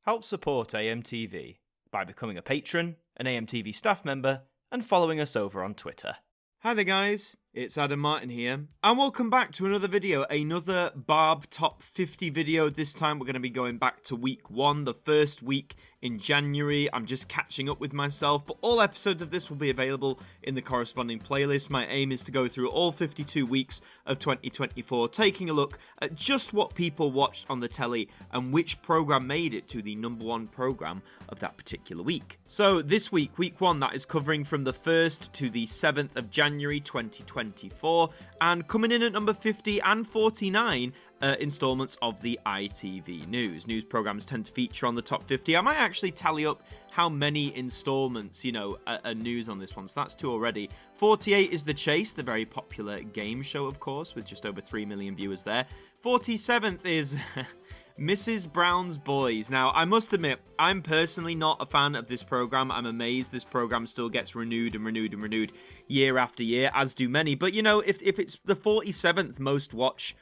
Help support AMTV by becoming a patron, an AMTV staff member, and following us over on Twitter. Hi there guys, it's Adam Martin here, and welcome back to another video, another Barb Top 50 video. This time we're going to be going back to week 1, the first week in January. I'm just catching up with myself, but all episodes of this will be available in the corresponding playlist. My aim is to go through all 52 weeks of 2024, taking a look at just what people watched on the telly and which program made it to the #1 program of that particular week. So this week, week 1, that is covering from the 1st to the 7th of January 2024, and coming in at number 50 and 49 installments of the ITV News. News programs tend to feature on the top 50. I might actually tally up how many installments, are news on this one. So that's 2 already. 48 is The Chase, the very popular game show, of course, with just over 3 million viewers there. 47th is Mrs. Brown's Boys. Now, I must admit, I'm personally not a fan of this program. I'm amazed this program still gets renewed and renewed and renewed year after year, as do many. But, if it's the 47th most watched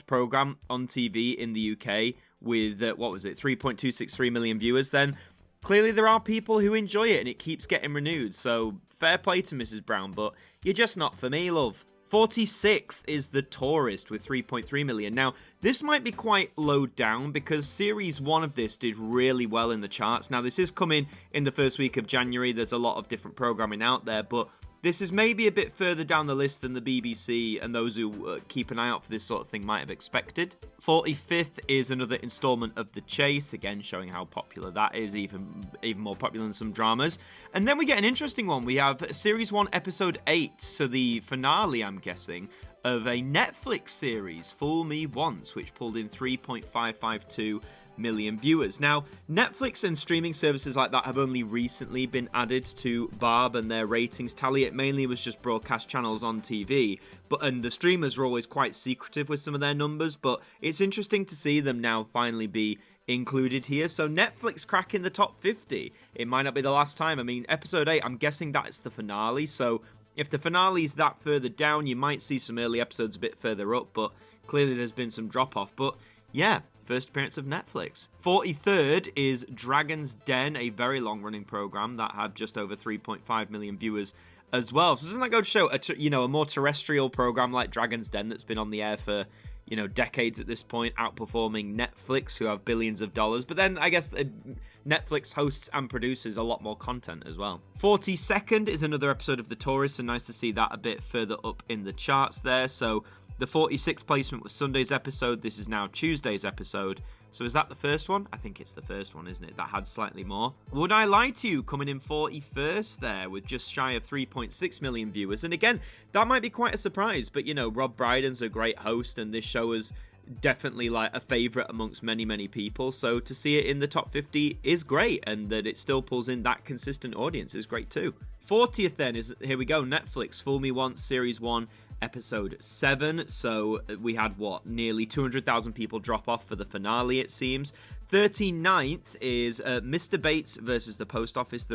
program on TV in the UK with, 3.263 million viewers, then clearly there are people who enjoy it and it keeps getting renewed. So fair play to Mrs. Brown, but you're just not for me, love. 46th is The Tourist with 3.3 million. Now, this might be quite low down because Series 1 of this did really well in the charts. Now, this is coming in the first week of January. There's a lot of different programming out there, but this is maybe a bit further down the list than the BBC and those who keep an eye out for this sort of thing might have expected. 45th is another installment of The Chase, again showing how popular that is, even more popular than some dramas. And then we get an interesting one. We have Series 1, Episode 8, so the finale, I'm guessing, of a Netflix series, Fool Me Once, which pulled in 3.552 million viewers. Now, Netflix and streaming services like that have only recently been added to Barb and their ratings tally. It mainly was just broadcast channels on TV, and the streamers are always quite secretive with some of their numbers, but it's interesting to see them now finally be included here. So Netflix cracking the top 50. It might not be the last time. I mean, episode 8, I'm guessing that's the finale, so if the finale's that further down, you might see some early episodes a bit further up, but clearly there's been some drop-off. But yeah, first appearance of Netflix. 43rd is Dragon's Den, a very long-running program that had just over 3.5 million viewers as well. So doesn't that go to show, a more terrestrial program like Dragon's Den that's been on the air for, decades at this point, outperforming Netflix, who have billions of dollars. But then I guess Netflix hosts and produces a lot more content as well. 42nd is another episode of The Tourist, so nice to see that a bit further up in the charts there. So the 46th placement was Sunday's episode. This is now Tuesday's episode. So is that the first one? I think it's the first one, isn't it? That had slightly more. Would I Lie to You coming in 41st there with just shy of 3.6 million viewers. And again, that might be quite a surprise. But, Rob Brydon's a great host and this show is definitely like a favourite amongst many, many people. So to see it in the top 50 is great. And that it still pulls in that consistent audience is great too. 40th then is, here we go, Netflix, Fool Me Once, Series 1. Episode 7, so we had nearly 200,000 people drop off for the finale, it seems. 39th is Mr. Bates versus the Post Office,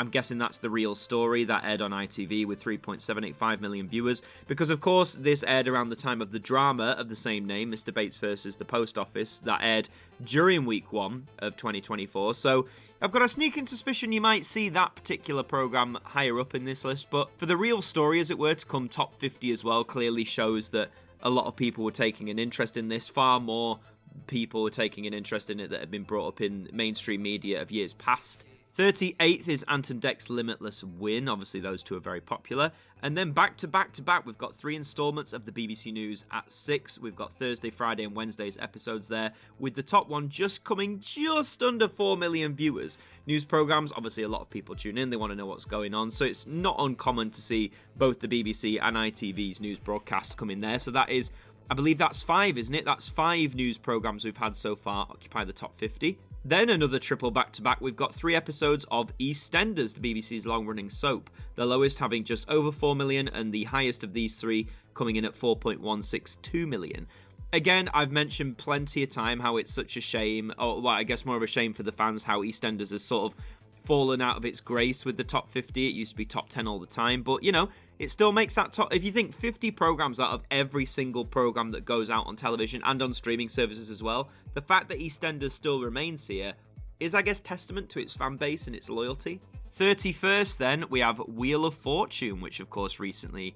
I'm guessing that's the real story that aired on ITV with 3.785 million viewers, because of course this aired around the time of the drama of the same name, Mr. Bates versus the Post Office, that aired during week 1 of 2024. So I've got a sneaking suspicion you might see that particular program higher up in this list, but for the real story, as it were, to come top 50 as well, clearly shows that a lot of people were taking an interest in this. Far more people were taking an interest in it that had been brought up in mainstream media of years past. 38th is Ant and Dec's Limitless Win. Obviously, those two are very popular. And then back to back to back, we've got 3 installments of the BBC News at 6. We've got Thursday, Friday, and Wednesday's episodes there, with the top one just coming just under 4 million viewers. News programmes, obviously a lot of people tune in, they want to know what's going on, so it's not uncommon to see both the BBC and ITV's news broadcasts come in there. So that is, I believe that's 5, isn't it? That's 5 news programmes we've had so far occupy the top 50. Then another triple back-to-back, we've got 3 episodes of EastEnders, the BBC's long-running soap. The lowest having just over 4 million, and the highest of these 3 coming in at 4.162 million. Again, I've mentioned plenty of time how it's such a shame, or well, I guess more of a shame for the fans, how EastEnders has sort of fallen out of its grace with the top 50. It used to be top 10 all the time, but, you know, it still makes that top. If you think 50 programs out of every single program that goes out on television and on streaming services as well, the fact that EastEnders still remains here is, I guess, testament to its fan base and its loyalty. 31st, then, we have Wheel of Fortune, which, of course, recently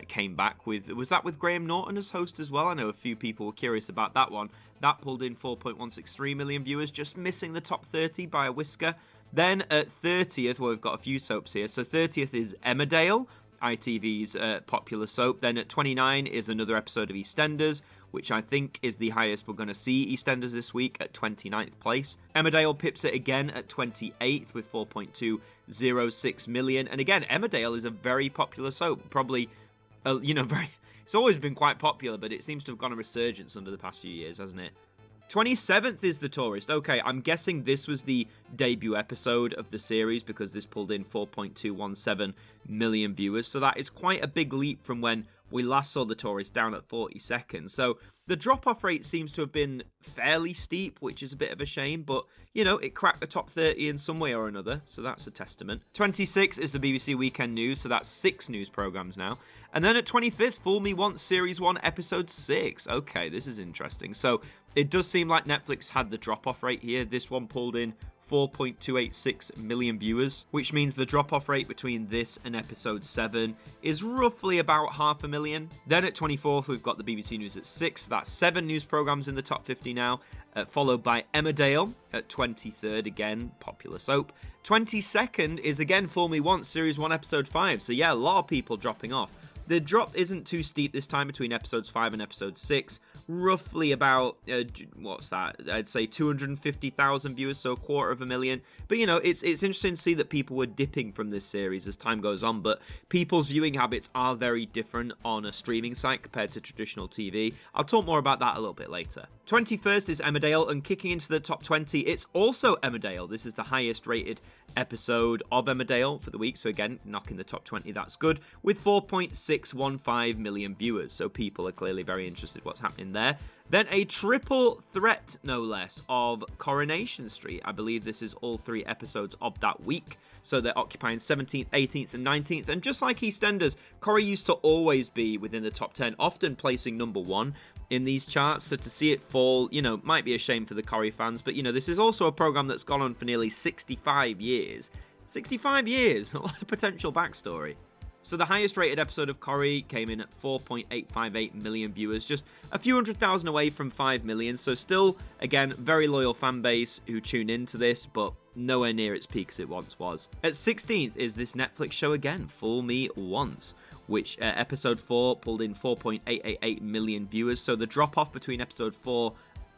came back with... Was that with Graham Norton as host as well? I know a few people were curious about that one. That pulled in 4.163 million viewers, just missing the top 30 by a whisker. Then at 30th, well, we've got a few soaps here. So 30th is Emmerdale, ITV's popular soap. Then at 29 is another episode of EastEnders, which I think is the highest we're going to see EastEnders this week at 29th place. Emmerdale pips it again at 28th with 4.206 million. And again, Emmerdale is a very popular soap. Probably, very... It's always been quite popular, but it seems to have gone a resurgence under the past few years, hasn't it? 27th is The Tourist. Okay, I'm guessing this was the debut episode of the series because this pulled in 4.217 million viewers. So that is quite a big leap from when we last saw The Tourist down at 42nd. So the drop-off rate seems to have been fairly steep, which is a bit of a shame. But, it cracked the top 30 in some way or another. So that's a testament. 26 is the BBC Weekend News. So that's 6 news programmes now. And then at 25th, Fool Me Once, Series 1, Episode 6. Okay, this is interesting. So it does seem like Netflix had the drop-off rate here. This one pulled in 4.286 million viewers, which means the drop-off rate between this and Episode 7 is roughly about 500,000. Then at 24th, we've got the BBC News at 6. That's 7 news programmes in the top 50 now, followed by Emmerdale at 23rd, again, popular soap. 22nd is again Fool Me Once, Series 1, Episode 5. So yeah, a lot of people dropping off. The drop isn't too steep this time between episodes 5 and episode 6. Roughly about, what's that? I'd say 250,000 viewers, so 250,000. But, it's interesting to see that people were dipping from this series as time goes on. But people's viewing habits are very different on a streaming site compared to traditional TV. I'll talk more about that a little bit later. 21st is Emmerdale, and kicking into the top 20, it's also Emmerdale. This is the highest rated episode of Emmerdale for the week. So again, knocking the top 20, that's good. With 4.615 million viewers. So people are clearly very interested in what's happening there. Then a triple threat, no less, of Coronation Street. I believe this is all 3 episodes of that week. So they're occupying 17th, 18th, and 19th. And just like EastEnders, Corrie used to always be within the top 10, often placing number 1 in these charts. So to see it fall, might be a shame for the Corrie fans. But, this is also a program that's gone on for nearly 65 years. 65 years! A lot of potential backstory. So the highest rated episode of Corrie came in at 4.858 million viewers, just a few 100,000 away from 5 million. So still, again, very loyal fan base who tune into this, but nowhere near its peak as it once was. At 16th is this Netflix show again, Fool Me Once, which episode 4 pulled in 4.888 million viewers. So the drop off between episode 4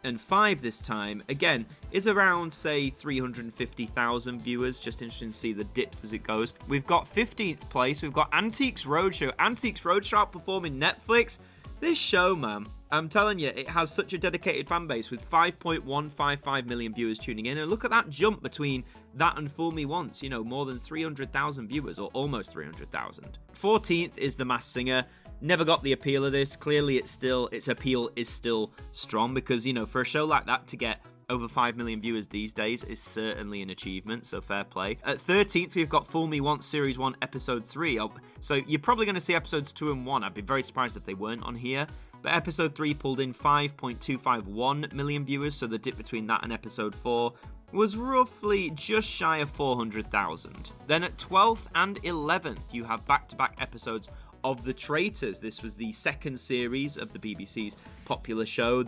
and 5 this time, again, is around, say, 350,000 viewers. Just interesting to see the dips as it goes. We've got 15th place. We've got Antiques Roadshow. Antiques Roadshow outperforming Netflix. This show, man, I'm telling you, it has such a dedicated fan base with 5.155 million viewers tuning in. And look at that jump between that and Fool Me Once. More than 300,000 viewers, or almost 300,000. 14th is The Masked Singer. Never got the appeal of this. Clearly, its appeal is still strong because, for a show like that to get over 5 million viewers these days is certainly an achievement, so fair play. At 13th, we've got Fool Me Once, Series 1, Episode 3. So you're probably going to see Episodes 2 and 1. I'd be very surprised if they weren't on here. But Episode 3 pulled in 5.251 million viewers, so the dip between that and Episode 4 was roughly just shy of 400,000. Then at 12th and 11th, you have back-to-back episodes of The Traitors. This was the second series of the BBC's popular show.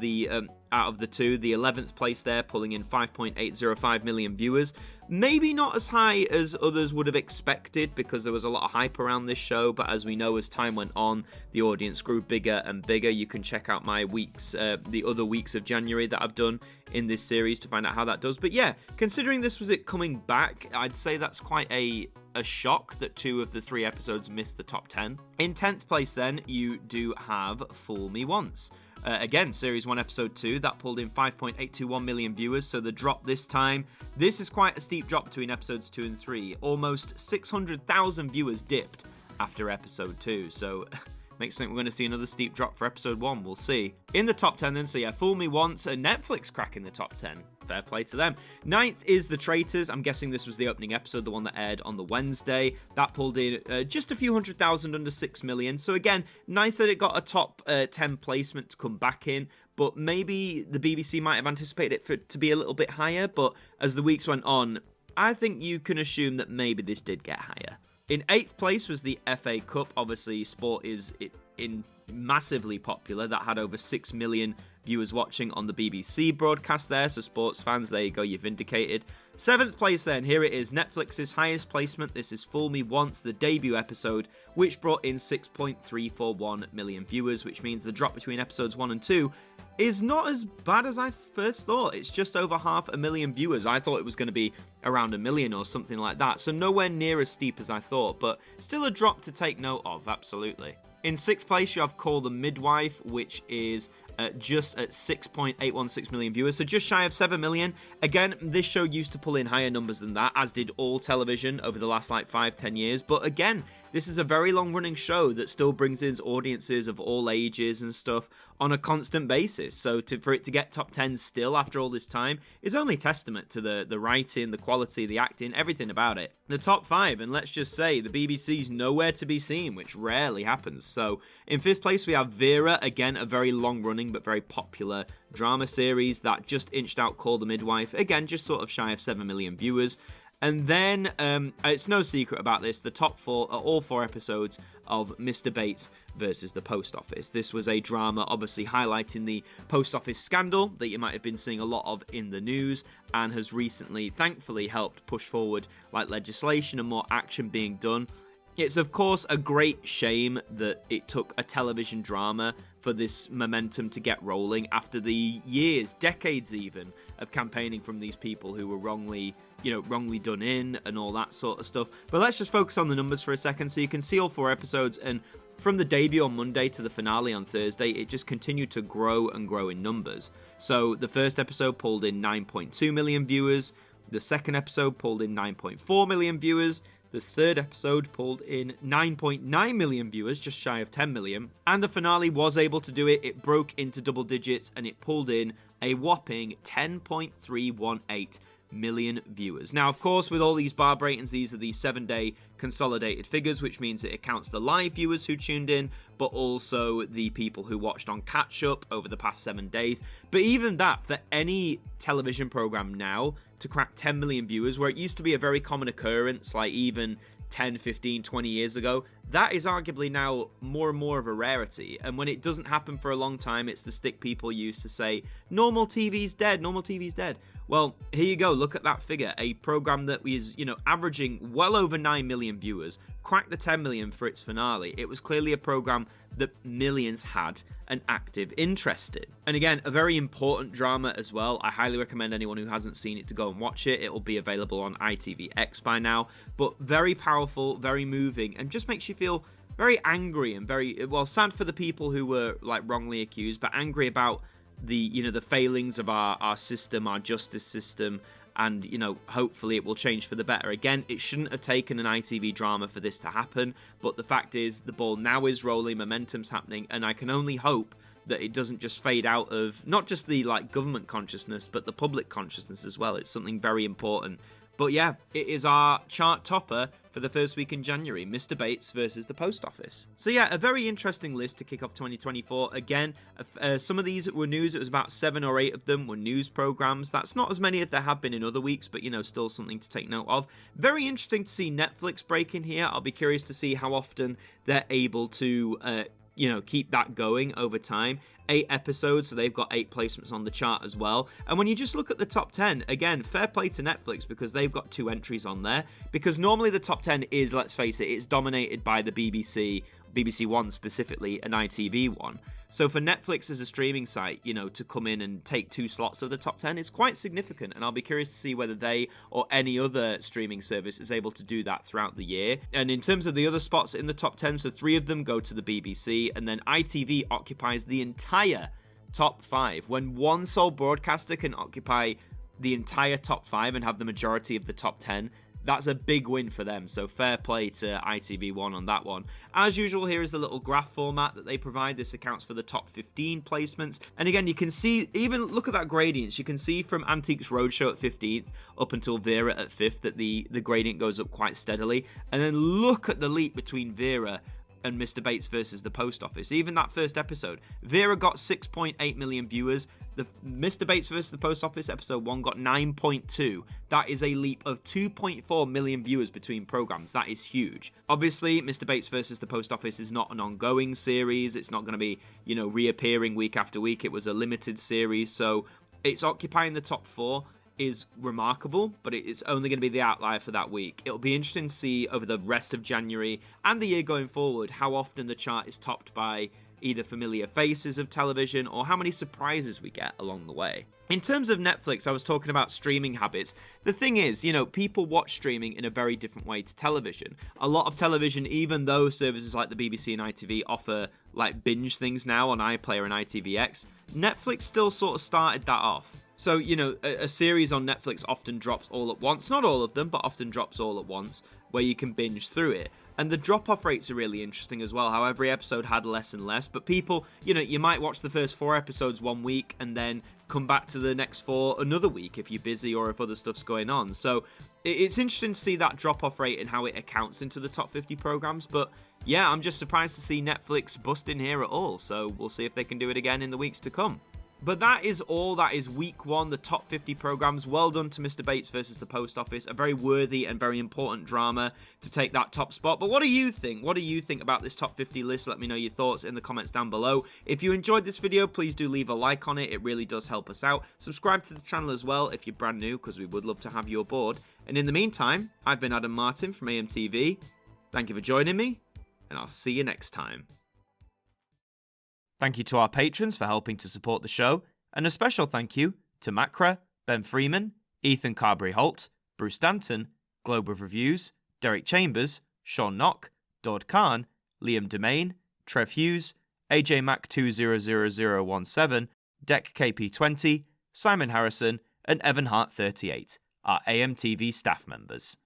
Out of the two, the 11th place there, pulling in 5.805 million viewers. Maybe not as high as others would have expected because there was a lot of hype around this show, but as we know, as time went on, the audience grew bigger and bigger. You can check out my weeks, the other weeks of January that I've done in this series to find out how that does. But yeah, considering this was it coming back, I'd say that's quite a shock that 2 of the 3 episodes missed the top 10. In 10th place then, you do have Fool Me Once. Again, Series 1, Episode 2, that pulled in 5.821 million viewers, so the drop this time, this is quite a steep drop between Episodes 2 and 3. Almost 600,000 viewers dipped after Episode 2, so makes me think we're going to see another steep drop for Episode 1, we'll see. In the top 10 then, so yeah, Fool Me Once, and Netflix cracking the top 10. Fair play to them. 9th is The Traitors. I'm guessing this was the opening episode, the one that aired on the Wednesday. That pulled in just a few 100,000, under 6 million. So again, nice that it got a top 10 placement to come back in. but maybe the BBC might have anticipated it for it to be a little bit higher, but as the weeks went on, I think you can assume that maybe this did get higher. In 8th place was the FA Cup. Obviously, sport is massively popular. That had over 6 million viewers watching on the BBC broadcast there, so sports fans, there you go, you're vindicated. 7th place then, here it is, Netflix's highest placement. This is Fool Me Once, the debut episode, which brought in 6.341 million viewers, which means the drop between episodes 1 and 2 is not as bad as I first thought. It's just over 500,000 viewers. I thought it was going to be around 1 million or something like that, so nowhere near as steep as I thought, but still a drop to take note of, absolutely. In 6th place, you have Call the Midwife, which is just at 6.816 million viewers, so just shy of 7 million. Again, this show used to pull in higher numbers than that, as did all television over the last 5-10 years. But again, this is a very long-running show that still brings in audiences of all ages and stuff on a constant basis. So for it to get top 10 still after all this time is only testament to the writing, the quality, the acting, everything about it. The top 5, and let's just say the BBC's nowhere to be seen, which rarely happens. So in 5th place, we have Vera, again, a very long-running but very popular drama series that just inched out Call the Midwife, again, just sort of shy of 7 million viewers. And then, it's no secret about this, the top 4 are all 4 episodes of Mr. Bates versus the Post Office. This was a drama obviously highlighting the post office scandal that you might have been seeing a lot of in the news, and has recently, thankfully, helped push forward legislation and more action being done. It's, of course, a great shame that it took a television drama for this momentum to get rolling after the years, decades even, of campaigning from these people who were wrongly done in and all that sort of stuff. But let's just focus on the numbers for a second. So you can see all 4 episodes, and from the debut on Monday to the finale on Thursday, it just continued to grow and grow in numbers. So the first episode pulled in 9.2 million viewers. The second episode pulled in 9.4 million viewers. The third episode pulled in 9.9 million viewers, just shy of 10 million. And the finale was able to do it. It broke into double digits and it pulled in a whopping 10.318 million viewers. Now, of course, with all these barb ratings, these are the 7-day consolidated figures, which means that it counts the live viewers who tuned in, but also the people who watched on catch-up over the past 7 days. But even that, for any television program now to crack 10 million viewers, where it used to be a very common occurrence, like even 10, 15, 20 years ago, that is arguably now more and more of a rarity. And when it doesn't happen for a long time, it's the stick people use to say, normal TV's dead, normal TV's dead. Well, here you go, look at that figure. A program that is, averaging well over 9 million viewers, cracked the 10 million for its finale. It was clearly a program that millions had an active interest in. And again, a very important drama as well. I highly recommend anyone who hasn't seen it to go and watch it. It will be available on ITVX by now. But very powerful, very moving, and just makes you feel very angry and very, sad for the people who were wrongly accused, but angry about the failings of our system, our justice system, and hopefully it will change for the better. Again, it shouldn't have taken an ITV drama for this to happen, but the fact is the ball now is rolling, momentum's happening, and I can only hope that it doesn't just fade out of not just the government consciousness, but the public consciousness as well. It's something very important. But yeah, it is our chart topper for the first week in January, Mr. Bates versus the Post Office. So yeah, a very interesting list to kick off 2024. Again, some of these were news. It was about 7 or 8 of them were news programs. That's not as many as there have been in other weeks, but still something to take note of. Very interesting to see Netflix break in here. I'll be curious to see how often they're able to keep that going over time. 8 episodes, so they've got 8 placements on the chart as well. And when you just look at the top 10, again, fair play to Netflix because they've got 2 entries on there. Because normally the top 10 is, let's face it, it's dominated by the BBC One specifically, and ITV One. So for Netflix as a streaming site, to come in and take 2 slots of the top 10 is quite significant. And I'll be curious to see whether they or any other streaming service is able to do that throughout the year. And in terms of the other spots in the top 10, so 3 of them go to the BBC, and then ITV occupies the entire top 5. When one sole broadcaster can occupy the entire top 5 and have the majority of the top 10, that's a big win for them, so fair play to ITV1 on that one. As usual, here is the little graph format that they provide. This accounts for the top 15 placements. And again, you can see, even look at that gradient. You can see from Antiques Roadshow at 15th up until Vera at 5th that the gradient goes up quite steadily. And then look at the leap between Vera and Mr. Bates versus the Post Office. Even that first episode, Vera got 6.8 million viewers. The Mr. Bates versus the Post Office episode 1 got 9.2. That is a leap of 2.4 million viewers between programs. That is huge. Obviously, Mr. Bates versus the Post Office is not an ongoing series. It's not going to be, reappearing week after week. It was a limited series, so it's occupying the top 4 is remarkable, but it's only going to be the outlier for that week. It'll be interesting to see over the rest of January and the year going forward how often the chart is topped by either familiar faces of television or how many surprises we get along the way. In terms of Netflix, I was talking about streaming habits. The thing is, people watch streaming in a very different way to television. A lot of television, even though services like the BBC and ITV offer like binge things now on iPlayer and ITVX, Netflix still sort of started that off. So, a series on Netflix often drops all at once. Not all of them, but often drops all at once, where you can binge through it. And the drop-off rates are really interesting as well, how every episode had less and less. But people, you might watch the first 4 episodes one week and then come back to the next 4 another week if you're busy or if other stuff's going on. So it's interesting to see that drop-off rate and how it accounts into the top 50 programs. But yeah, I'm just surprised to see Netflix bust in here at all. So we'll see if they can do it again in the weeks to come. But that is all. That is week 1, the top 50 programs. Well done to Mr. Bates versus the Post Office. A very worthy and very important drama to take that top spot. But what do you think? What do you think about this top 50 list? Let me know your thoughts in the comments down below. If you enjoyed this video, please do leave a like on it. It really does help us out. Subscribe to the channel as well if you're brand new, because we would love to have you aboard. And in the meantime, I've been Adam Martyn from AMTV. Thank you for joining me, and I'll see you next time. Thank you to our patrons for helping to support the show, and a special thank you to Macra, Ben Freeman, Ethan Carberry-Holt, Bruce Danton, Globe of Reviews, Derek Chambers, Shaun Knock, Daud Khan, Liam De-Maine, Trev Hughes, AJ Mac 200017, Deck KP20, Simon Harrison, and Evan Hart 38, our AMTV staff members.